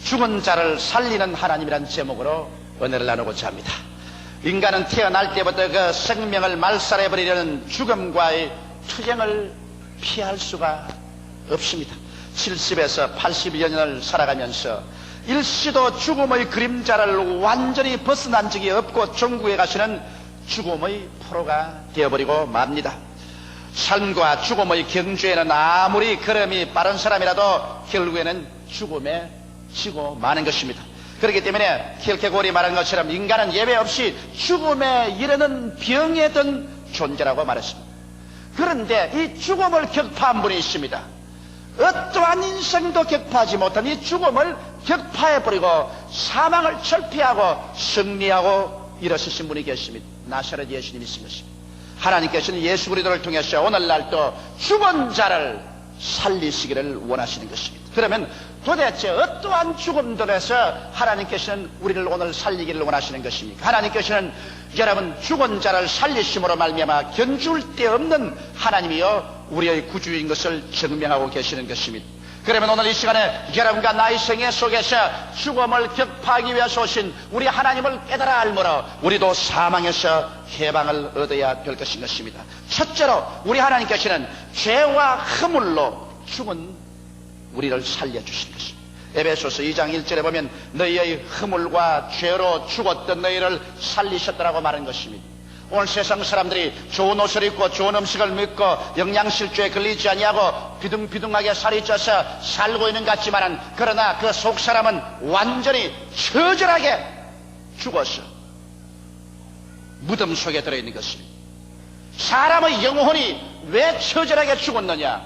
죽은 자를 살리는 하나님이라는 제목으로 은혜를 나누고자 합니다. 인간은 태어날 때부터 그 생명을 말살해버리려는 죽음과의 투쟁을 피할 수가 없습니다. 70에서 80여 년을 살아가면서 일시도 죽음의 그림자를 완전히 벗어난 적이 없고 천국에 가시는 죽음의 포로가 되어버리고 맙니다. 삶과 죽음의 경주에는 아무리 걸음이 빠른 사람이라도 결국에는 죽음에 지고 마는 것입니다. 그렇기 때문에 킬케고리 말한 것처럼 인간은 예외 없이 죽음에 이르는 병에 든 존재라고 말했습니다. 그런데 이 죽음을 격파한 분이 있습니다. 어떠한 인생도 격파하지 못한 이 죽음을 격파해버리고 사망을 철폐하고 승리하고 일어서신 분이 계십니다. 나사렛 예수님이신 것입니다. 하나님께서는 예수 그리스도를 통해서 오늘날도 죽은 자를 살리시기를 원하시는 것입니다. 그러면 도대체 어떠한 죽음들에서 하나님께서는 우리를 오늘 살리기를 원하시는 것입니까? 하나님께서는 여러분 죽은 자를 살리심으로 말미암아 견줄 데 없는 하나님이여 우리의 구주인 것을 증명하고 계시는 것입니다. 그러면 오늘 이 시간에 여러분과 나의 생애 속에서 죽음을 격파하기 위해서 오신 우리 하나님을 깨달아 알므로 우리도 사망에서 해방을 얻어야 될 것인 것입니다. 첫째로 우리 하나님께서는 죄와 허물로 죽은 우리를 살려주신 것입니다. 에베소서 2장 1절에 보면 너희의 허물과 죄로 죽었던 너희를 살리셨다라고 말한 것입니다. 오늘 세상 사람들이 좋은 옷을 입고 좋은 음식을 먹고 영양실조에 걸리지 아니하고 비둥비둥하게 살이 쪄서 살고 있는 것 같지만 그러나 그 속 사람은 완전히 처절하게 죽어서 무덤 속에 들어있는 것입니다. 사람의 영혼이 왜 처절하게 죽었느냐?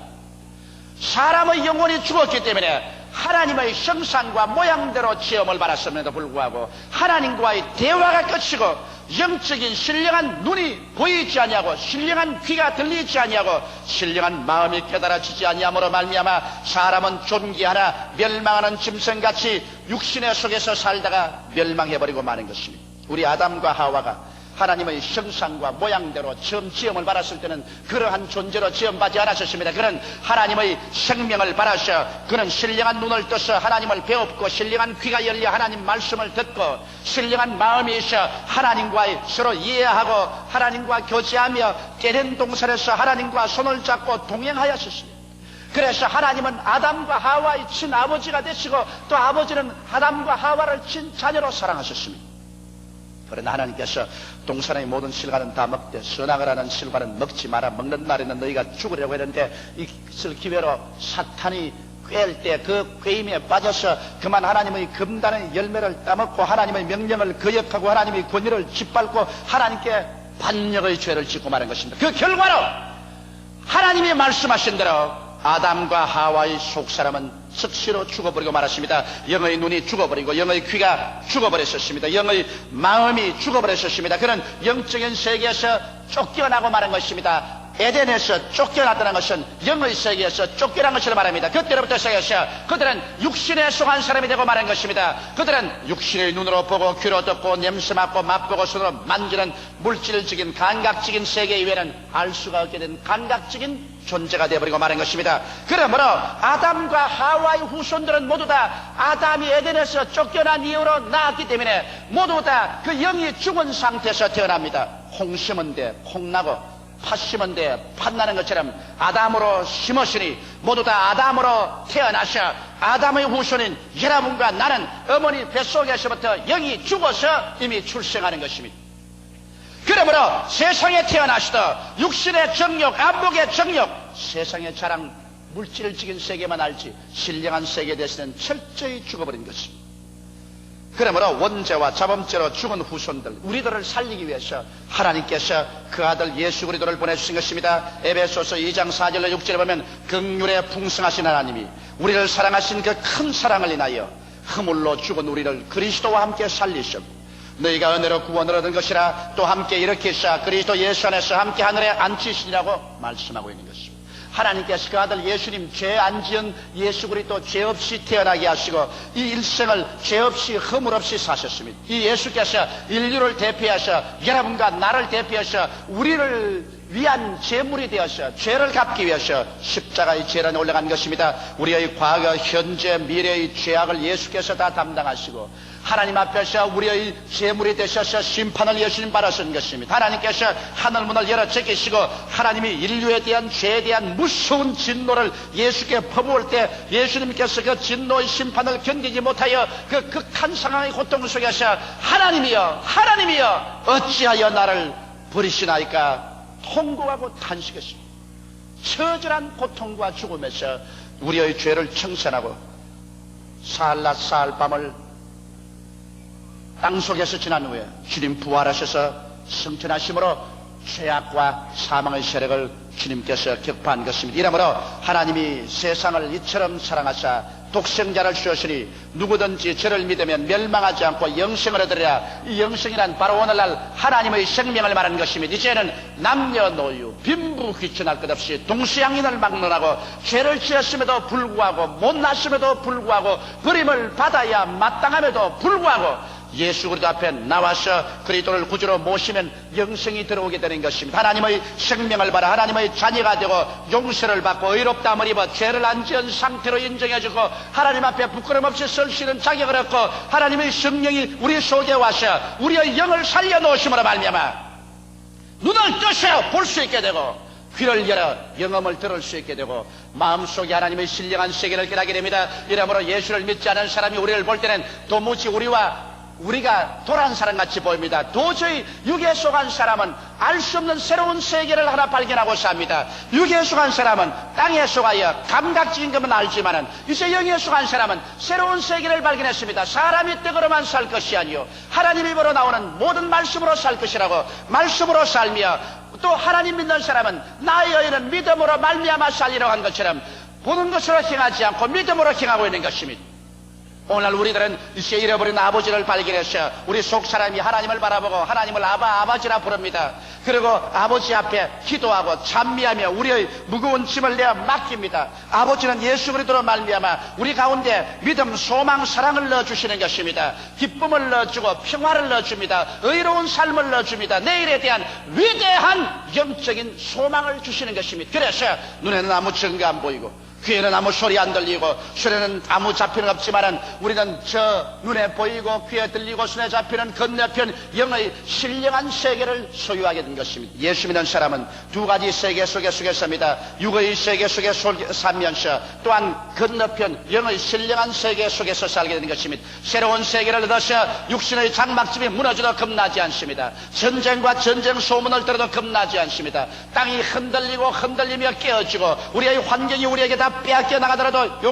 사람의 영혼이 죽었기 때문에 하나님의 형상과 모양대로 체험을 받았음에도 불구하고 하나님과의 대화가 끝이고 영적인 신령한 눈이 보이지 아니하고 신령한 귀가 들리지 아니하고 신령한 마음이 깨달아지지 아니함으로 말미암아 사람은 존귀하나 멸망하는 짐승같이 육신의 속에서 살다가 멸망해버리고 마는 것입니다. 우리 아담과 하와가 하나님의 형상과 모양대로 처음 지음을 받았을 때는 그러한 존재로 지음받지 않았었습니다. 그는 하나님의 생명을 받아서 그는 신령한 눈을 떠서 하나님을 배웠고 신령한 귀가 열려 하나님 말씀을 듣고 신령한 마음이 있어 하나님과 서로 이해하고 하나님과 교제하며 깨는 동산에서 하나님과 손을 잡고 동행하였습니다. 그래서 하나님은 아담과 하와의 친아버지가 되시고 또 아버지는 아담과 하와를 친자녀로 사랑하셨습니다. 그러나 하나님께서 동산의 모든 실과는 다 먹되 선악을 하는 실과는 먹지 마라. 먹는 날에는 너희가 죽으려고 했는데 이것을 기회로 사탄이 꿰일 때 그 꿰임에 빠져서 그만 하나님의 금단의 열매를 따먹고 하나님의 명령을 거역하고 하나님의 권위를 짓밟고 하나님께 반역의 죄를 짓고 마는 것입니다. 그 결과로 하나님이 말씀하신 대로 아담과 하와의 속사람은 즉시로 죽어버리고 말았습니다. 영의 눈이 죽어버리고 영의 귀가 죽어버렸었습니다. 영의 마음이 죽어버렸었습니다. 그는 영적인 세계에서 쫓겨나고 말한 것입니다. 에덴에서 쫓겨났다는 것은 영의 세계에서 쫓겨난 것을 말합니다. 그때로부터 시작해서 그들은 육신에 속한 사람이 되고 말한 것입니다. 그들은 육신의 눈으로 보고 귀로 듣고 냄새 맡고 맛보고 손으로 만지는 물질적인 감각적인 세계 이외에는 알 수가 없게 된 감각적인 존재가 되어버리고 말한 것입니다. 그러므로 아담과 하와의 후손들은 모두 다 아담이 에덴에서 쫓겨난 이후로 나왔기 때문에 모두 다 그 영이 죽은 상태에서 태어납니다. 콩 심은 데 콩나고 팥 심은 데 팥나는 것처럼 아담으로 심었으니 모두 다 아담으로 태어나셔 아담의 후손인 여러분과 나는 어머니 뱃속에서부터 영이 죽어서 이미 출생하는 것입니다. 그러므로 세상에 태어나시도 육신의 정욕, 안목의 정욕, 세상의 자랑, 물질적인 세계만 알지 신령한 세계에 대해서는 철저히 죽어버린 것입니다. 그러므로 원죄와 자범죄로 죽은 후손들 우리들을 살리기 위해서 하나님께서 그 아들 예수 그리스도를 보내주신 것입니다. 에베소서 2장 4절로 6절에 보면 긍휼에 풍성하신 하나님이 우리를 사랑하신 그 큰 사랑을 인하여 허물로 죽은 우리를 그리스도와 함께 살리셨고 너희가 은혜로 구원을 얻은 것이라 또 함께 일으키사 그리스도 예수 안에서 함께 하늘에 앉히시니라고 말씀하고 있는 것입니다. 하나님께서 그 아들 예수님 죄 안 지은 예수 그리스도 죄 없이 태어나게 하시고 이 일생을 죄 없이 허물 없이 사셨습니다. 이 예수께서 인류를 대표하셔 여러분과 나를 대표하셔 우리를 위한 제물이 되어서 죄를 갚기 위해서 십자가의 재단에 올라간 것입니다. 우리의 과거, 현재, 미래의 죄악을 예수께서 다 담당하시고 하나님 앞에서 우리의 제물이 되셔서 심판을 예수님 받으신 것입니다. 하나님께서 하늘문을 열어 제끼시고 하나님이 인류에 대한 죄에 대한 무서운 진노를 예수께 퍼부을 때 예수님께서 그 진노의 심판을 견디지 못하여 그 극한 상황의 고통 속에서 하나님이여 어찌하여 나를 버리시나이까 통곡하고 탄식했습니다. 처절한 고통과 죽음에서 우리의 죄를 청산하고 사흘낮 사흘밤을 땅속에서 지난 후에 주님 부활하셔서 승천하심으로 죄악과 사망의 세력을 주님께서 격파한 것입니다. 이러므로 하나님이 세상을 이처럼 사랑하사 독생자를 주셨으니 누구든지 저를 믿으면 멸망하지 않고 영생을 얻으리라. 이 영생이란 바로 오늘날 하나님의 생명을 말하는 것입니다. 이제는 남녀노유 빈부 귀천할 것 없이 동시양인을 막론하고 죄를 지었음에도 불구하고 못났음에도 불구하고 버림을 받아야 마땅함에도 불구하고 예수 그리스도 앞에 나와서 그리스도를 구주로 모시면 영생이 들어오게 되는 것입니다. 하나님의 생명을 받아 하나님의 자녀가 되고 용서를 받고 의롭다함을 입어 죄를 안 지은 상태로 인정해주고 하나님 앞에 부끄럼 없이 설 수 있는 자격을 얻고 하나님의 성령이 우리 속에 와서 우리의 영을 살려놓으심으로 말미암아 눈을 떠서 볼 수 있게 되고 귀를 열어 영음을 들을 수 있게 되고 마음속에 하나님의 신령한 세계를 깨닫게 됩니다. 이러므로 예수를 믿지 않은 사람이 우리를 볼 때는 도무지 우리가 도란 사람같이 보입니다. 도저히 육에 속한 사람은 알 수 없는 새로운 세계를 하나 발견하고 삽니다. 육에 속한 사람은 땅에 속하여 감각적인 것만 알지만은 이제 영에 속한 사람은 새로운 세계를 발견했습니다. 사람이 떡으로만 살 것이 아니요 하나님 입으로 나오는 모든 말씀으로 살 것이라고 말씀으로 살며 또 하나님 믿는 사람은 나의 의는 믿음으로 말미암아 살리라고 한 것처럼 보는 것으로 행하지 않고 믿음으로 행하고 있는 것입니다. 오늘 우리들은 이제 잃어버린 아버지를 발견해서 우리 속 사람이 하나님을 바라보고 하나님을 아버지라 부릅니다. 그리고 아버지 앞에 기도하고 찬미하며 우리의 무거운 짐을 내어 맡깁니다. 아버지는 예수 그리스도로 말미암아 우리 가운데 믿음, 소망, 사랑을 넣어주시는 것입니다. 기쁨을 넣어주고 평화를 넣어줍니다. 의로운 삶을 넣어줍니다. 내일에 대한 위대한 영적인 소망을 주시는 것입니다. 그래서 눈에는 아무 증거 안 보이고 귀에는 아무 소리 안 들리고 손에는 아무 잡히는 없지만은 우리는 저 눈에 보이고 귀에 들리고 손에 잡히는 건너편 영의 신령한 세계를 소유하게 된 것입니다. 예수 믿는 사람은 두 가지 세계 속에 삽니다. 육의 세계 속에 살면서 또한 건너편 영의 신령한 세계 속에서 살게 되는 것입니다. 새로운 세계를 얻어서 육신의 장막집이 무너져도 겁나지 않습니다. 전쟁과 전쟁 소문을 들어도 겁나지 않습니다. 땅이 흔들리며 깨어지고 우리의 환경이 우리에게 다 빼앗겨 나가더라도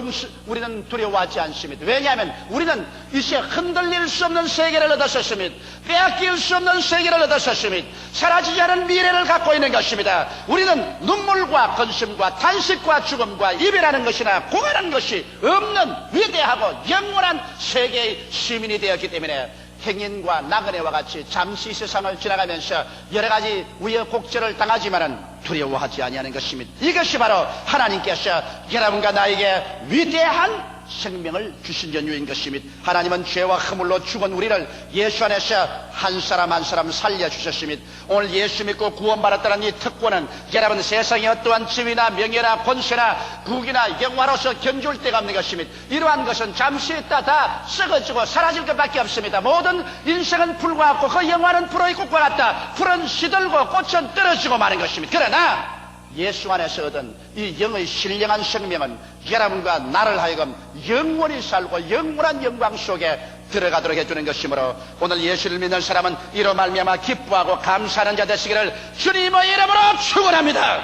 우리는 두려워하지 않습니다. 왜냐하면 우리는 이제 흔들릴 수 없는 세계를 얻었습니다. 빼앗길 수 없는 세계를 얻었습니다. 사라지지 않은 미래를 갖고 있는 것입니다. 우리는 눈물과 근심과 탄식과 죽음과 이별하는 것이나 공연하는 것이 없는 위대하고 영원한 세계의 시민이 되었기 때문에 행인과 나그네와 같이 잠시 세상을 지나가면서 여러 가지 우여곡절을 당하지만은 두려워하지 아니하는 것입니다. 이것이 바로 하나님께서 여러분과 나에게 위대한 생명을 주신 연유인 것입니다. 하나님은 죄와 허물로 죽은 우리를 예수 안에서 한 사람 한 사람 살려주셨습니다. 오늘 예수 믿고 구원받았다는 이 특권은 여러분 세상의 어떠한 지위나 명예나 권세나 국이나 영화로서 견줄 데가 없는 것입니다. 이러한 것은 잠시 있다 다 썩어지고 사라질 것밖에 없습니다. 모든 인생은 풀과 같고 그 영화는 풀의 꽃과 같다. 풀은 시들고 꽃은 떨어지고 마는 것입니다. 그러나 예수 안에서 얻은 이 영의 신령한 생명은 여러분과 나를 하여금 영원히 살고 영원한 영광 속에 들어가도록 해주는 것이므로 오늘 예수를 믿는 사람은 이로 말미암아 기뻐하고 감사하는 자 되시기를 주님의 이름으로 축원합니다.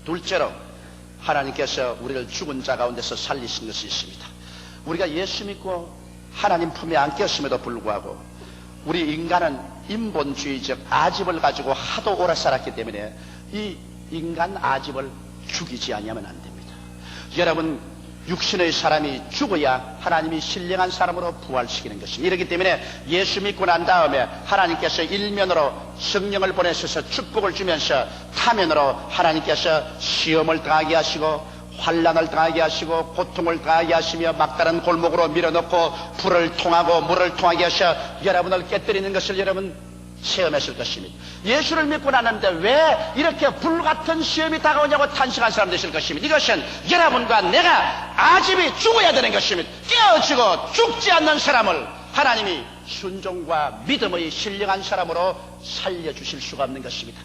둘째로 하나님께서 우리를 죽은 자 가운데서 살리신 것이 있습니다. 우리가 예수 믿고 하나님 품에 안겼음에도 불구하고 우리 인간은 인본주의적 아집을 가지고 하도 오래 살았기 때문에 이 인간 아집을 죽이지 아니하면 안 됩니다. 여러분 육신의 사람이 죽어야 하나님이 신령한 사람으로 부활시키는 것입니다. 이렇기 때문에 예수 믿고 난 다음에 하나님께서 일면으로 성령을 보내셔서 축복을 주면서 타면으로 하나님께서 시험을 당하게 하시고 환난을 당하게 하시고 고통을 당하게 하시며 막다른 골목으로 밀어넣고 불을 통하고 물을 통하게 하셔 여러분을 깨뜨리는 것을 여러분 체험했을 것입니다. 예수를 믿고 나는데 왜 이렇게 불같은 시험이 다가오냐고 탄식한 사람 되실 것입니다. 이것은 여러분과 내가 아집이 죽어야 되는 것입니다. 깨어지고 죽지 않는 사람을 하나님이 순종과 믿음의 신령한 사람으로 살려주실 수가 없는 것입니다.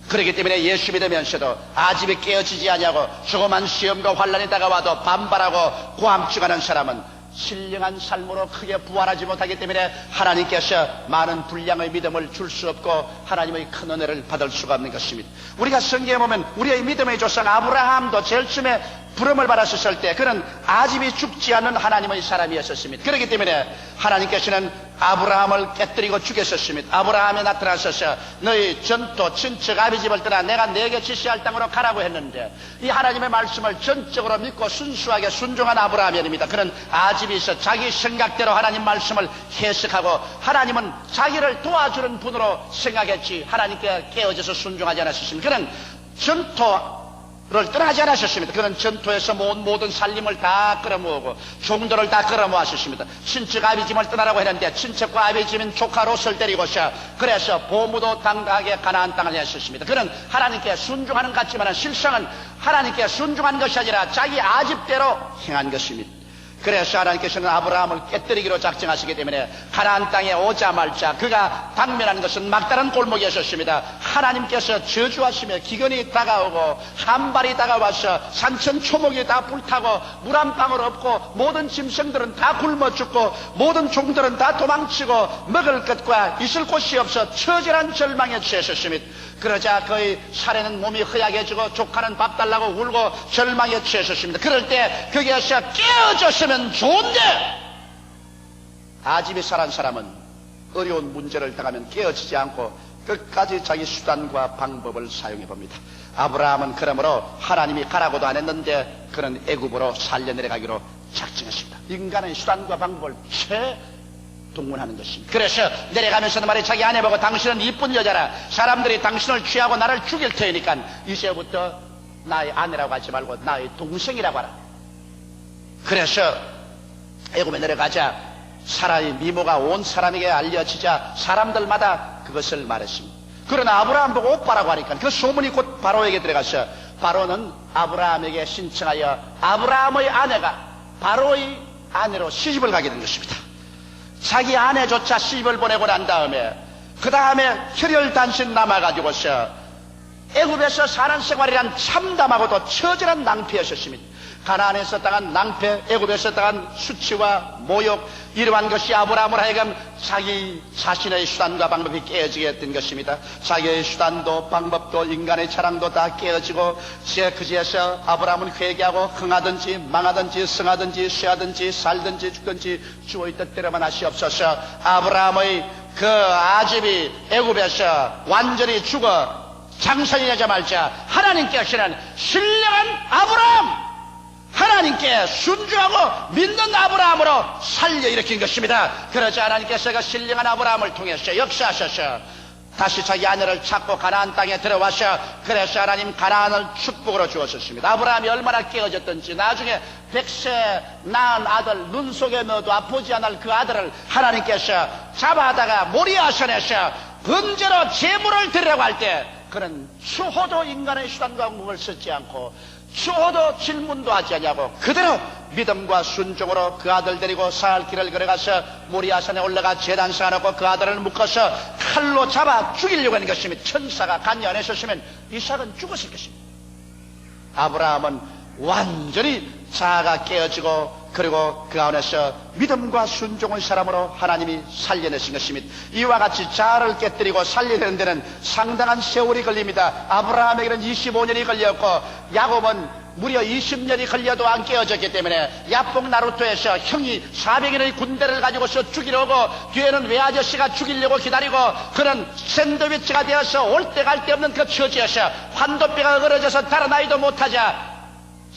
그렇기 때문에 예수 믿으면서도 아집이 깨어지지 아니하고 조그만 시험과 환난이 다가와도 반발하고 고함치가는 사람은 신령한 삶으로 크게 부활하지 못하기 때문에 하나님께서 많은 분량의 믿음을 줄 수 없고 하나님의 큰 은혜를 받을 수가 없는 것입니다. 우리가 성경에 보면 우리의 믿음의 조상 아브라함도 제일 처음에 부름을 받았을 때 그는 아집이 죽지 않는 하나님의 사람이었습니다. 그렇기 때문에 하나님께서는 아브라함을 깨뜨리고 죽였었습니다. 아브라함에 나타나셔서 너희 전토 친척 아비집을 떠나 내가 네게 지시할 땅으로 가라고 했는데 이 하나님의 말씀을 전적으로 믿고 순수하게 순종한 아브라함이 아닙니다. 그는 아집이 있어 자기 생각대로 하나님 말씀을 해석하고 하나님은 자기를 도와주는 분으로 생각했지 하나님께 깨어져서 순종하지 않았습니다. 그는 전토를 떠나지 않으셨습니다. 그는 전토에서 모든 살림을 다 끌어모으고 종들을 다 끌어모았습니다. 친척 아비집을 떠나라고 했는데 친척과 아비집인 조카 롯을 데리고서 그래서 보무도 당당하게 가나안 땅을 했었습니다. 그는 하나님께 순종하는 것 같지만 실상은 하나님께 순종한 것이 아니라 자기 아집대로 행한 것입니다. 그래서 하나님께서는 아브라함을 깨뜨리기로 작정하시기 때문에 가나안 땅에 오자마자 그가 당면한 것은 막다른 골목이었습니다. 하나님께서 저주하시며 기근이 다가오고 한발이 다가와서 산천 초목이 다 불타고 물 한 방울 없고 모든 짐승들은 다 굶어 죽고 모든 종들은 다 도망치고 먹을 것과 있을 곳이 없어 처절한 절망에 처했습니다. 그러자 그의 사례는 몸이 허약해지고 조카는 밥 달라고 울고 절망에 처했습니다. 그럴 때 거기에서 깨어졌으면 좋은데 아집이 살한 사람은 어려운 문제를 당하면 깨어지지 않고 끝까지 자기 수단과 방법을 사용해 봅니다. 아브라함은 그러므로 하나님이 가라고도 안 했는데 그는 애굽으로 살려 내려가기로 작정했습니다. 인간의 수단과 방법을 동원하는 것입니다. 그래서 내려가면서도 말이야 자기 아내 보고 당신은 이쁜 여자라 사람들이 당신을 취하고 나를 죽일 테니까 이제부터 나의 아내라고 하지 말고 나의 동생이라고 하라. 그래서 애굽에 내려가자 사라의 미모가 온 사람에게 알려지자 사람들마다 그것을 말했습니다. 그러나 아브라함 보고 오빠라고 하니까 그 소문이 곧 바로에게 들어가서 바로는 아브라함에게 신청하여 아브라함의 아내가 바로의 아내로 시집을 가게 된 것입니다. 자기 아내조차 시집을 보내고 난 다음에 그 다음에 혈혈단신 남아가지고서 애굽에서 사는 생활이란 참담하고도 처절한 낭패였습니다. 가나안에서 당한 낭패, 애굽에서 당한 수치와 모욕, 이러한 것이 아브라함을 하여금 자기 자신의 수단과 방법이 깨어지게 했던 것입니다. 자기의 수단도 방법도 인간의 자랑도 다 깨어지고 그제서 아브라함은 회개하고 흥하든지 망하든지 성하든지 쇠하든지 살든지 죽든지 주의 뜻대로만 하시옵소서. 아브라함의 그 아집이 애굽에서 완전히 죽어 장성이 되자마자 하나님께서는 신령한 아브라함, 하나님께 순종하고 믿는 아브라함으로 살려 일으킨 것입니다. 그러자 하나님께서 그 신령한 아브라함을 통해서 역사하셔서 다시 자기 아내를 찾고 가나안 땅에 들어와서 그래서 하나님 가나안을 축복으로 주었습니다. 아브라함이 얼마나 깨어졌던지 나중에 100세 낳은 아들 눈 속에 넣어도 아프지 않을 그 아들을 하나님께서 잡아다가 모리아산에서 번제로 제물을 드리라고 할 때 그는 추호도 인간의 수단과 방법을 쓰지 않고 추호도 질문도 하지 않냐고 그대로 믿음과 순종으로 그 아들 데리고 사흘 길을 걸어가서 모리아산에 올라가 제단 쌓아놓고 그 아들을 묶어서 칼로 잡아 죽이려고 하는 것입니다. 천사가 간이 안 했었으면 이삭은 죽었을 것입니다. 아브라함은 완전히 자아가 깨어지고 그리고 그 안에서 믿음과 순종의 사람으로 하나님이 살려내신 것입니다. 이와 같이 자아를 깨뜨리고 살려내는 데는 상당한 세월이 걸립니다. 아브라함에게는 25년이 걸렸고 야곱은 무려 20년이 걸려도 안 깨어졌기 때문에 야복 나루토에서 형이 400인의 군대를 가지고서 죽이려고 뒤에는 외아저씨가 죽이려고 기다리고 그는 샌드위치가 되어서 올 때 갈 데 없는 그 처지에서 환도뼈가 어그러져서 달아나지도 못하자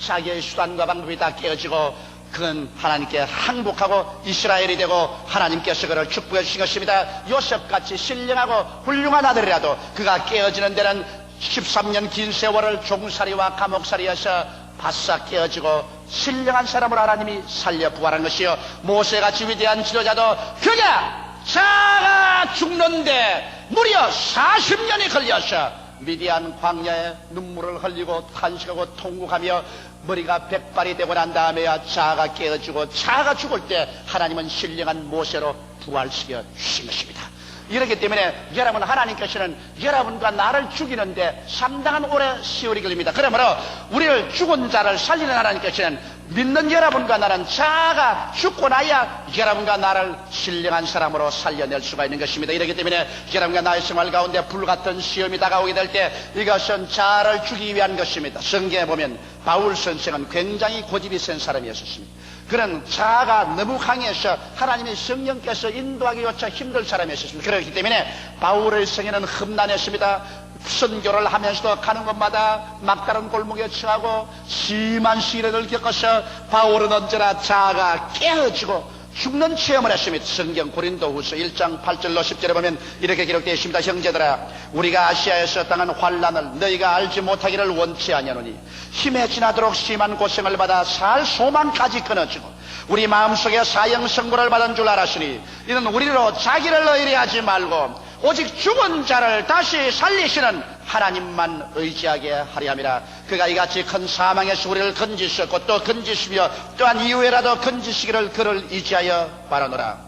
자기의 수단과 방법이 다 깨어지고 그는 하나님께 항복하고 이스라엘이 되고 하나님께서 그를 축복해 주신 것입니다. 요셉같이 신령하고 훌륭한 아들이라도 그가 깨어지는 데는 13년 긴 세월을 종살이와 감옥살이에서 바싹 깨어지고 신령한 사람을 하나님이 살려 부활한 것이요 모세같이 위대한 지도자도 그가 자가 죽는데 무려 40년이 걸려서 미디안 광야에 눈물을 흘리고 탄식하고 통곡하며 머리가 백발이 되고 난 다음에야 자아가 깨어지고 자아가 죽을 때 하나님은 신령한 모세로 부활시켜 주신 것입니다. 이렇기 때문에 여러분, 하나님께서는 여러분과 나를 죽이는데 상당한 오래 세월이 걸립니다. 그러므로 우리를 죽은 자를 살리는 하나님께서는 믿는 여러분과 나는 자아가 죽고 나야 여러분과 나를 신령한 사람으로 살려낼 수가 있는 것입니다. 이렇기 때문에 여러분과 나의 생활 가운데 불같은 시험이 다가오게 될 때 이것은 자아를 죽이기 위한 것입니다. 성경에 보면 바울 선생은 굉장히 고집이 센 사람이었습니다. 그런 자아가 너무 강해서 하나님의 성령께서 인도하기조차 힘들 사람이었습니다. 그렇기 때문에 바울의 성에는 험난했습니다. 선교를 하면서도 가는 곳마다 막다른 골목에 처하고 심한 시련을 겪어서 바울은 언제나 자아가 깨어지고 죽는 체험을 했습니다. 성경 고린도후서 1장 8절로 10절에 보면 이렇게 기록되어 있습니다. 형제들아, 우리가 아시아에서 당한 환난을 너희가 알지 못하기를 원치 아니하노니 힘에 지나도록 심한 고생을 받아 살 소망까지 끊어지고 우리 마음속에 사형선고를 받은 줄 알았으니 이는 우리로 자기를 의뢰하지 말고 오직 죽은 자를 다시 살리시는 하나님만 의지하게 하려 함이라. 그가 이같이 큰 사망에서 우리를 건지셨고 또 건지시며 또한 이후에라도 건지시기를 그를 의지하여 바라노라.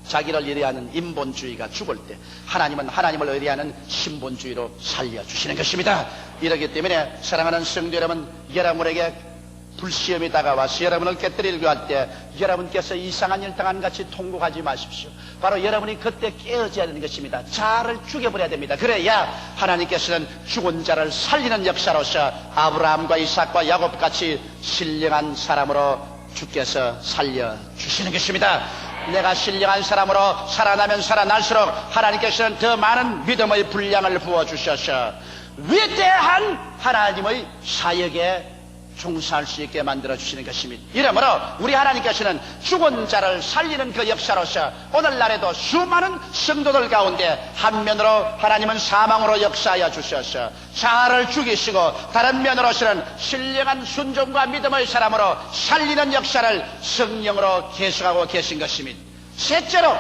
자기를 의뢰하는 인본주의가 죽을 때 하나님은 하나님을 의뢰하는 신본주의로 살려주시는 것입니다. 이렇기 때문에 사랑하는 성도 여러분, 여러분에게 불시험이 다가와서 여러분을 깨뜨리려고 할 때 여러분께서 이상한 일 당한 같이 통곡하지 마십시오. 바로 여러분이 그때 깨어져야 되는 것입니다. 자아를 죽여버려야 됩니다. 그래야 하나님께서는 죽은 자를 살리는 역사로서 아브라함과 이삭과 야곱같이 신령한 사람으로 주께서 살려주시는 것입니다. 내가 신령한 사람으로 살아나면 살아날수록 하나님께서는 더 많은 믿음의 분량을 부어주셔서 위대한 하나님의 사역에 종사할 수 있게 만들어주시는 것입니다. 이러므로 우리 하나님께서는 죽은 자를 살리는 그 역사로서 오늘날에도 수많은 성도들 가운데 한면으로 하나님은 사망으로 역사하여 주셔서 자아를 죽이시고 다른 면으로서는 신령한 순종과 믿음의 사람으로 살리는 역사를 성령으로 계속하고 계신 것입니다. 셋째로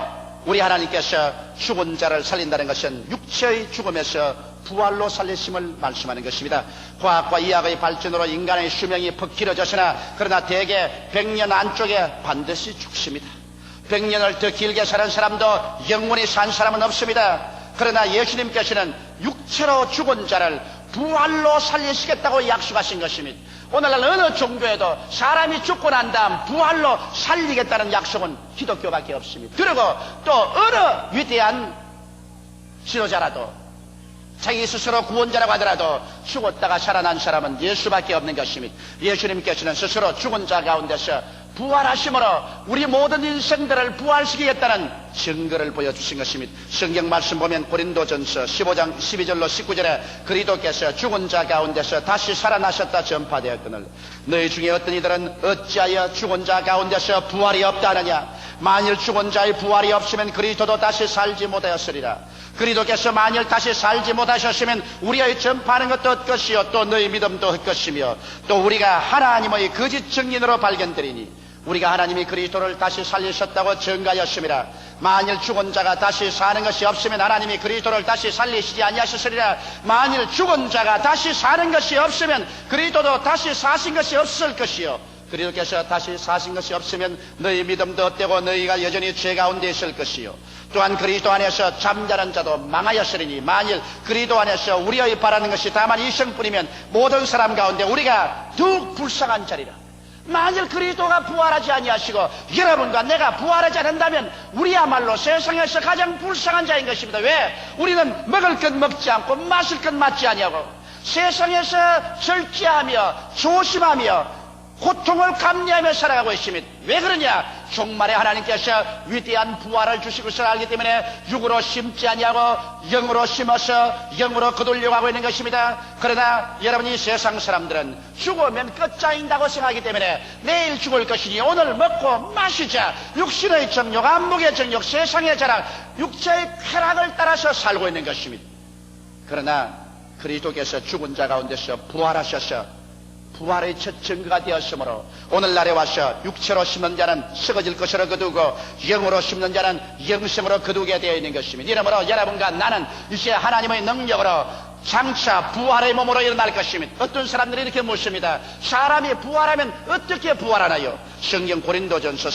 우리 하나님께서 죽은 자를 살린다는 것은 육체의 죽음에서 부활로 살리심을 말씀하는 것입니다. 과학과 의학의 발전으로 인간의 수명이 퍽 길어졌으나 그러나 대개 100년 안쪽에 반드시 죽습니다. 100년을 더 길게 사는 사람도 영원히 산 사람은 없습니다. 그러나 예수님께서는 육체로 죽은 자를 부활로 살리시겠다고 약속하신 것입니다. 오늘날 어느 종교에도 사람이 죽고 난 다음 부활로 살리겠다는 약속은 기독교밖에 없습니다. 그리고 또 어느 위대한 지도자라도 자기 스스로 구원자라고 하더라도 죽었다가 살아난 사람은 예수밖에 없는 것입니다. 예수님께서는 스스로 죽은 자 가운데서 부활하심으로 우리 모든 인생들을 부활시키겠다는 증거를 보여주신 것입니다. 성경 말씀 보면 고린도전서 15장 12절로 19절에 그리스도께서 죽은 자 가운데서 다시 살아나셨다 전파되었거늘 너희 중에 어떤 이들은 어찌하여 죽은 자 가운데서 부활이 없다 하느냐. 만일 죽은 자의 부활이 없으면 그리스도도 다시 살지 못하였으리라. 그리스도께서 만일 다시 살지 못하셨으면 우리의 전파하는 것도 헛것이요 또 너희 믿음도 헛것이며 또 우리가 하나님의 거짓 증인으로 발견되리니 우리가 하나님이 그리스도를 다시 살리셨다고 증가하였습니다. 만일 죽은 자가 다시 사는 것이 없으면 하나님이 그리스도를 다시 살리시지 아니하셨으리라. 만일 죽은 자가 다시 사는 것이 없으면 그리스도도 다시 사신 것이 없을 것이요 그리스도께서 다시 사신 것이 없으면 너희 믿음도 헛되고 너희가 여전히 죄 가운데 있을 것이요 또한 그리스도 안에서 잠자는 자도 망하였으리니 만일 그리스도 안에서 우리의 바라는 것이 다만 이성뿐이면 모든 사람 가운데 우리가 더욱 불쌍한 자리라. 만일 그리스도가 부활하지 아니하시고 여러분과 내가 부활하지 않는다면 우리야말로 세상에서 가장 불쌍한 자인 것입니다. 왜? 우리는 먹을 것 먹지 않고 마실 것 마지 아니하고 세상에서 절제하며 조심하며 고통을 감내하며 살아가고 있습니다. 왜 그러냐? 종말에 하나님께서 위대한 부활을 주시고서 알기 때문에 육으로 심지 아니하고 영으로 심어서 영으로 거두려고 하고 있는 것입니다. 그러나 여러분이 세상 사람들은 죽으면 끝장인다고 생각하기 때문에 내일 죽을 것이니 오늘 먹고 마시자. 육신의 정욕, 안목의 정욕, 세상의 자랑, 육체의 쾌락을 따라서 살고 있는 것입니다. 그러나 그리스도께서 죽은 자 가운데서 부활하셔서 부활의 첫 증거가 되었으므로 오늘날에 와서 육체로 심는 자는 썩어질 것으로 거두고 영으로 심는 자는 영생으로 거두게 되어 있는 것입니다. 이러므로 여러분과 나는 이제 하나님의 능력으로 장차 부활의 몸으로 일어날 것입니다. 어떤 사람들이 이렇게 묻습니다. 사람이 부활하면 어떻게 부활하나요? 성경 고린도전서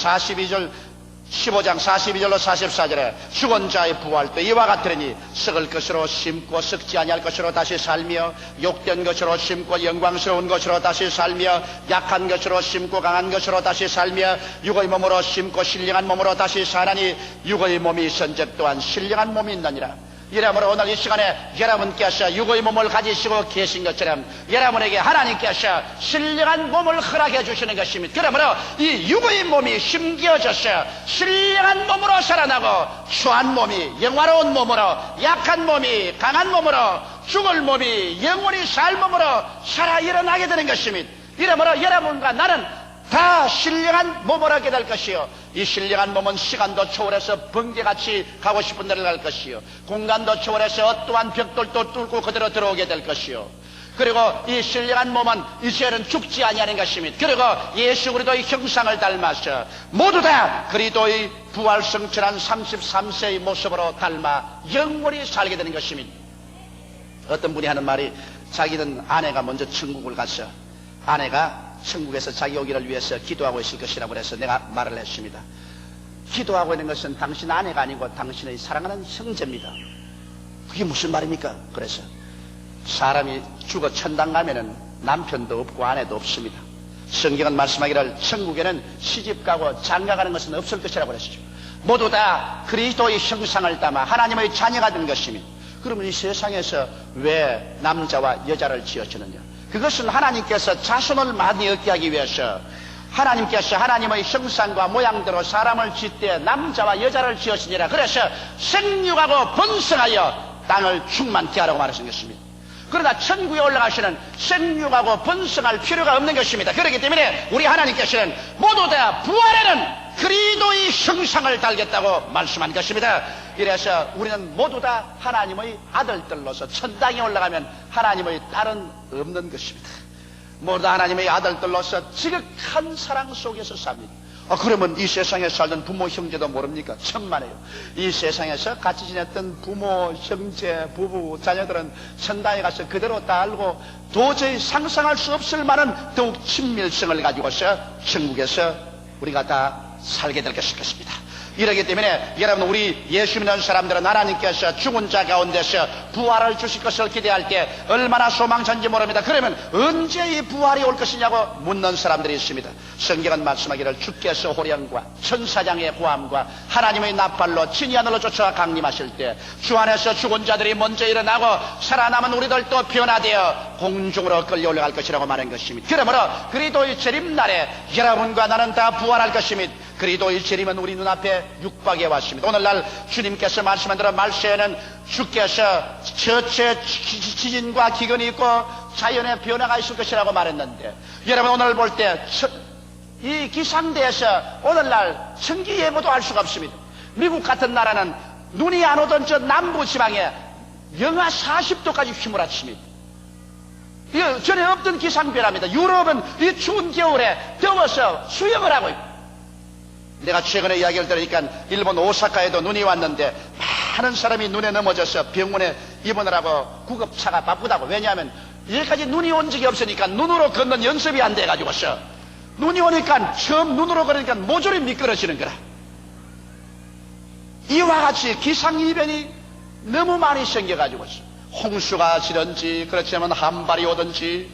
15장 42절로 44절에 죽은 자의 부활도 이와 같으니 썩을 것으로 심고 썩지 아니할 것으로 다시 살며 욕된 것으로 심고 영광스러운 것으로 다시 살며 약한 것으로 심고 강한 것으로 다시 살며 육의 몸으로 심고 신령한 몸으로 다시 사나니 육의 몸이 있은즉 또한 신령한 몸이 있느니라. 이러므로 오늘 이 시간에 여러분께서 육의 몸을 가지시고 계신 것처럼 여러분에게 하나님께서 신령한 몸을 허락해 주시는 것입니다. 그러므로 이 육의 몸이 힘겨져서 신령한 몸으로 살아나고 추한 몸이 영화로운 몸으로 약한 몸이 강한 몸으로 죽을 몸이 영원히 살 몸으로 살아 일어나게 되는 것입니다. 이러므로 여러분과 나는 다 신령한 몸을 하게 될 것이요, 이 신령한 몸은 시간도 초월해서 번개같이 가고 싶은 데를 갈 것이요, 공간도 초월해서 어떠한 벽돌도 뚫고 그대로 들어오게 될 것이요, 그리고 이 신령한 몸은 이제는 죽지 아니하는 것입니다. 그리고 예수 그리스도의 형상을 닮아서 모두 다 그리스도의 부활성천한 33세의 모습으로 닮아 영원히 살게 되는 것입니다. 어떤 분이 하는 말이, 자기는 아내가 먼저 천국을 가서 아내가 천국에서 자기 오기를 위해서 기도하고 있을 것이라고 해서 내가 말을 했습니다. 기도하고 있는 것은 당신 아내가 아니고 당신의 사랑하는 형제입니다. 그게 무슨 말입니까? 그래서 사람이 죽어 천당 가면은 남편도 없고 아내도 없습니다. 성경은 말씀하기를 천국에는 시집가고 장가가는 것은 없을 것이라고 했죠. 모두 다 그리스도의 형상을 담아 하나님의 자녀가 된 것입니다. 그러면 이 세상에서 왜 남자와 여자를 지으시느냐? 그것은 하나님께서 자손을 많이 얻게 하기 위해서 하나님께서 하나님의 형상과 모양대로 사람을 짓되 남자와 여자를 지으시니라. 그래서 생육하고 번성하여 땅을 충만케 하라고 말하신 것입니다. 그러나 천국에 올라가시는 생육하고 번성할 필요가 없는 것입니다. 그렇기 때문에 우리 하나님께서는 모두 다 부활에는 그리스도의 형상을 달겠다고 말씀한 것입니다. 이래서 우리는 모두 다 하나님의 아들들로서 천당에 올라가면 하나님의 딸은 없는 것입니다. 모두 다 하나님의 아들들로서 지극한 사랑 속에서 삽니다. 그러면 이 세상에 살던 부모 형제도 모릅니까? 천만에요. 이 세상에서 같이 지냈던 부모 형제 부부 자녀들은 천당에 가서 그대로 다 알고 도저히 상상할 수 없을 만한 더욱 친밀성을 가지고서 천국에서 우리가 다 살게 될 것입니다. 이러기 때문에 여러분, 우리 예수 믿는 사람들은 하나님께서 죽은 자 가운데서 부활을 주실 것을 기대할 때 얼마나 소망찬지 모릅니다. 그러면 언제 이 부활이 올 것이냐고 묻는 사람들이 있습니다. 성경은 말씀하기를 주께서 호령과 천사장의 고함과 하나님의 나팔로 친히 하늘로 쫓아와 강림하실 때 주 안에서 죽은 자들이 먼저 일어나고 살아남은 우리들도 변화되어 공중으로 끌려 올라갈 것이라고 말한 것입니다. 그러므로 그리스도의 재림날에 여러분과 나는 다 부활할 것입니다. 그리스도의 재림은 우리 눈앞에 육박해 왔습니다. 오늘날 주님께서 말씀한 대로 말세에는 주께서 저체 지진과 기근이 있고 자연의 변화가 있을 것이라고 말했는데, 여러분 오늘 볼 때 이 기상대에서 오늘날 천기 예보도 할 수가 없습니다. 미국 같은 나라는 눈이 안 오던 저 남부 지방에 영하 40도까지 휘몰아칩니다. 이거 전에 없던 기상변화입니다. 유럽은 이 추운 겨울에 더워서 수영을 하고 있고, 내가 최근에 이야기를 들으니까 일본 오사카에도 눈이 왔는데 많은 사람이 눈에 넘어져서 병원에 입원하라고 구급차가 바쁘다고. 왜냐하면 여기까지 눈이 온 적이 없으니까 눈으로 걷는 연습이 안 돼가지고서 눈이 오니까 처음 눈으로 걸으니까 모조리 미끄러지는 거라. 이와 같이 기상이변이 너무 많이 생겨가지고서 홍수가 지든지 그렇지만 한발이 오든지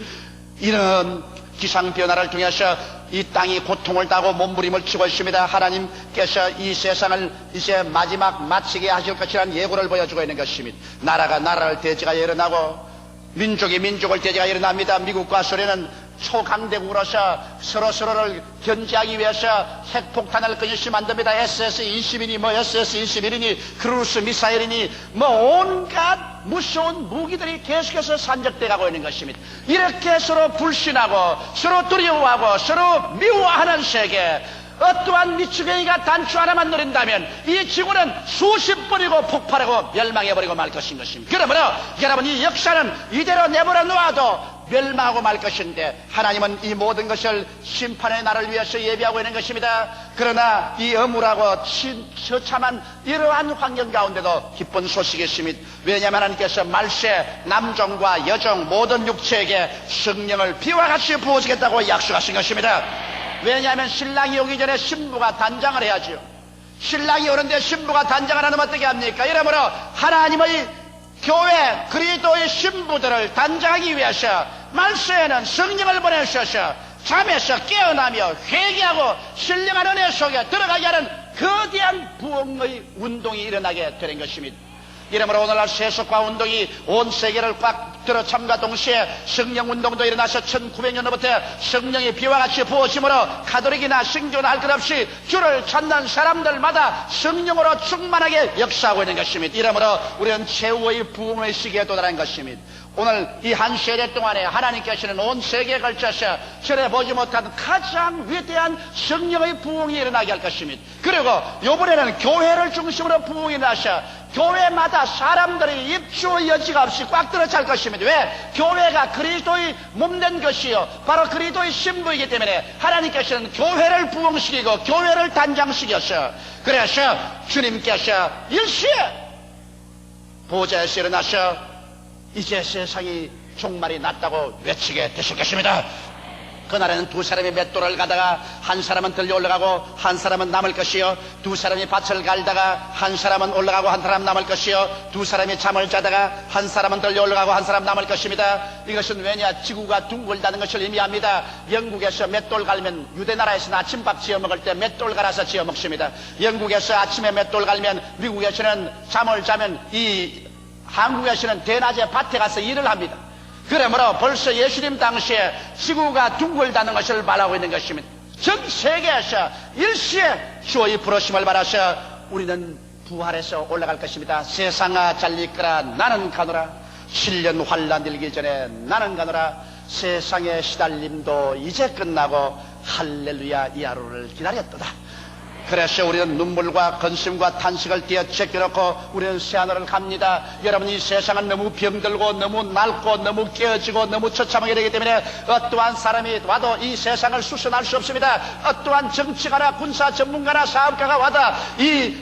이런 기상변화를 통해서 이 땅이 고통을 당하고 몸부림을 치고 있습니다. 하나님께서 이 세상을 이제 마지막 마치게 하실 것이라는 예고를 보여주고 있는 것입니다. 나라가 나라를 대지가 일어나고 민족이 민족을 대지가 일어납니다. 미국과 소련은 초강대국으로서 서로를 견제하기 위해서 핵폭탄을 끊임없이 만듭니다. SS-20이니 SS-21이니 크루스 미사일이니 온갖 무서운 무기들이 계속해서 산적돼 가고 있는 것입니다. 이렇게 서로 불신하고 서로 두려워하고 서로 미워하는 세계, 어떠한 미추갱이가 단추 하나만 노린다면 이 지구는 수십 번이고 폭발하고 멸망해버리고 말 것인 것입니다. 그러므로 여러분, 이 역사는 이대로 내버려 놓아도 멸망하고 말 것인데 하나님은 이 모든 것을 심판의 날을 위해서 예비하고 있는 것입니다. 그러나 이 âm울하고 처참한 이러한 환경 가운데도 기쁜 소식이 있습니다. 왜냐하면 하나님께서 말세 남종과 여종 모든 육체에게 성령을 비와 같이 부어주겠다고 약속하신 것입니다. 왜냐하면 신랑이 오기 전에 신부가 단장을 해야죠. 신랑이 오는데 신부가 단장을 안 하면 어떻게 합니까? 이러므로 하나님의 교회 그리스도의 신부들을 단장하기 위해서 말세에는 성령을 보내셔서 잠에서 깨어나며 회개하고 신령한 은혜 속에 들어가게 하는 거대한 부흥의 운동이 일어나게 되는 것입니다. 이러므로 오늘날 세속화 운동이 온 세계를 꽉 들어참과 동시에 성령 운동도 일어나서 1900년부터 성령이 비와 같이 부어짐으로 가톨릭이나 신교나 할 것 없이 주를 찾는 사람들마다 성령으로 충만하게 역사하고 있는 것입니다. 이러므로 우리는 최후의 부흥의 시기에 도달한 것입니다. 오늘 이 한 세대 동안에 하나님께서는 온 세계에 걸쳐서 전에 보지 못한 가장 위대한 성령의 부흥이 일어나게 할 것입니다. 그리고 이번에는 교회를 중심으로 부흥이 일어나서 교회마다 사람들이 입주 여지가 없이 꽉 들어찰 것입니다. 왜? 교회가 그리스도의 몸된 것이요 바로 그리스도의 신부이기 때문에 하나님께서는 교회를 부흥시키고 교회를 단장시켰어요. 그래서 주님께서 일시에 보좌에서 일어나서 이제 세상이 종말이 났다고 외치게 되실 것입니다. 그날에는 두 사람이 맷돌을 가다가 한 사람은 들려 올라가고 한 사람은 남을 것이요, 두 사람이 밭을 갈다가 한 사람은 올라가고 한 사람 남을 것이요, 두 사람이 잠을 자다가 한 사람은 들려 올라가고 한 사람 남을 것입니다. 이것은 왜냐? 지구가 둥글다는 것을 의미합니다. 영국에서 맷돌 갈면, 유대나라에서는 아침밥 지어 먹을 때 맷돌 갈아서 지어 먹습니다. 영국에서 아침에 맷돌 갈면 미국에서는 잠을 자면 한국에서는 대낮에 밭에 가서 일을 합니다. 그러므로 벌써 예수님 당시에 지구가 둥글다는 것을 말하고 있는 것입니다. 전 세계에서 일시에 주의 부르심을 받아서 우리는 부활해서 올라갈 것입니다. 세상아 잘 있거라 나는 가노라. 7년 환난 일기 전에 나는 가노라. 세상의 시달림도 이제 끝나고 할렐루야 이 하루를 기다렸도다. 그래서 우리는 눈물과 근심과 탄식을 띄어 제껴놓고 우리는 새하늘을 갑니다. 여러분, 이 세상은 너무 병들고 너무 낡고 너무 깨어지고 너무 처참하게 되기 때문에 어떠한 사람이 와도 이 세상을 수선할 수 없습니다. 어떠한 정치가나 군사 전문가나 사업가가 와도 이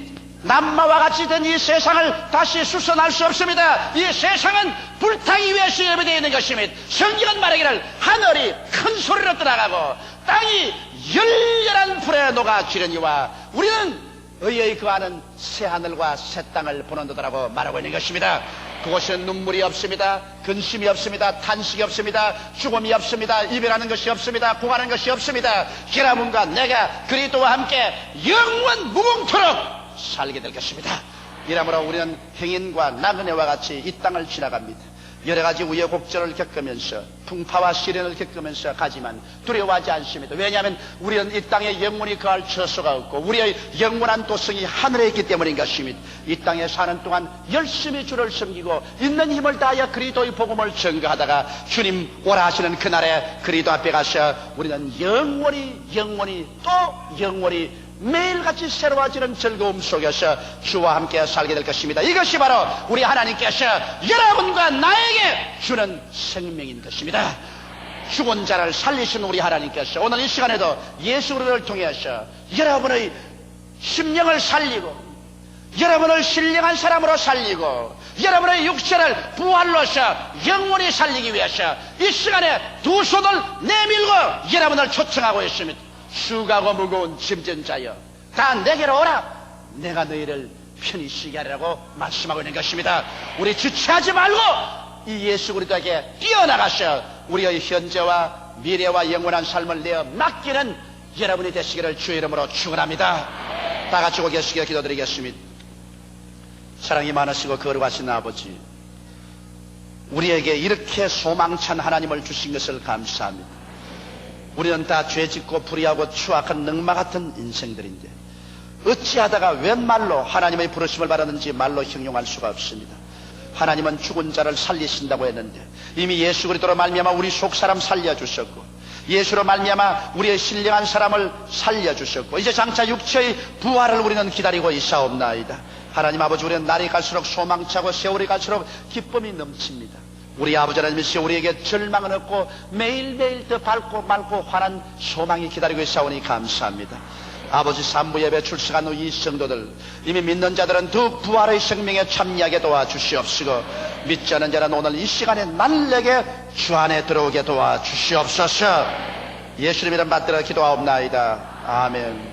남마와 같이 된 이 세상을 다시 수선할 수 없습니다. 이 세상은 불타기 위해서 예배되어 있는 것입니다. 성경은 말하기를 하늘이 큰 소리로 떠나가고 땅이 열렬한 불에 녹아지려니와 우리는 의의 거하는 새 하늘과 새 땅을 보는도다라고 말하고 있는 것입니다. 그곳에는 눈물이 없습니다. 근심이 없습니다. 탄식이 없습니다. 죽음이 없습니다. 이별하는 것이 없습니다. 구하는 것이 없습니다. 여러분과 내가 그리스도와 함께 영원 무궁토록 살게 될 것입니다. 이러므로 우리는 행인과 나그네와 같이 이 땅을 지나갑니다. 여러 가지 우여곡절을 겪으면서 풍파와 시련을 겪으면서 가지만 두려워하지 않습니다. 왜냐하면 우리는 이 땅에 영원히 거할 처소가 없고 우리의 영원한 도성이 하늘에 있기 때문인 것입니다. 이 땅에 사는 동안 열심히 주를 섬기고 있는 힘을 다하여 그리스도의 복음을 전가하다가 주님 오라 하시는 그날에 그리스도 앞에 가서 우리는 영원히 또 영원히 매일같이 새로워지는 즐거움 속에서 주와 함께 살게 될 것입니다. 이것이 바로 우리 하나님께서 여러분과 나에게 주는 생명인 것입니다. 죽은 자를 살리신 우리 하나님께서 오늘 이 시간에도 예수 그리스도를 통해서 여러분의 심령을 살리고 여러분을 신령한 사람으로 살리고 여러분의 육체를 부활로서 영원히 살리기 위해서 이 시간에 두 손을 내밀고 여러분을 초청하고 있습니다. 수고하고 무거운 짐진 자여 다 내게로 오라. 내가 너희를 편히 쉬게 하리라고 말씀하고 있는 것입니다. 우리 주체하지 말고 이 예수 그리스도에게 뛰어나가서 우리의 현재와 미래와 영원한 삶을 내어 맡기는 여러분이 되시기를 주의 이름으로 축원합니다. 다 같이 고개 숙여 기도드리겠습니다. 사랑이 많으시고 거룩하신 아버지, 우리에게 이렇게 소망찬 하나님을 주신 것을 감사합니다. 우리는 다 죄짓고 불의하고 추악한 늑마 같은 인생들인데 어찌하다가 웬 말로 하나님의 부르심을 받았는지 말로 형용할 수가 없습니다. 하나님은 죽은 자를 살리신다고 했는데 이미 예수 그리스도로 말미암아 우리 속사람 살려주셨고 예수로 말미암아 우리의 신령한 사람을 살려주셨고 이제 장차 육체의 부활을 우리는 기다리고 있사옵나이다. 하나님 아버지, 우리는 날이 갈수록 소망차고 세월이 갈수록 기쁨이 넘칩니다. 우리 아버지 하나님이시여 우리에게 절망은 없고 매일매일 더 밝고 맑고 환한 소망이 기다리고 있사오니 감사합니다. 아버지 산부 예배 출석한 후 이 성도들 이미 믿는 자들은 더 부활의 생명에 참여하게 도와주시옵시고 믿지 않는 자는 오늘 이 시간에 날에게 주 안에 들어오게 도와주시옵소서. 예수님 이름 받들어 기도하옵나이다. 아멘.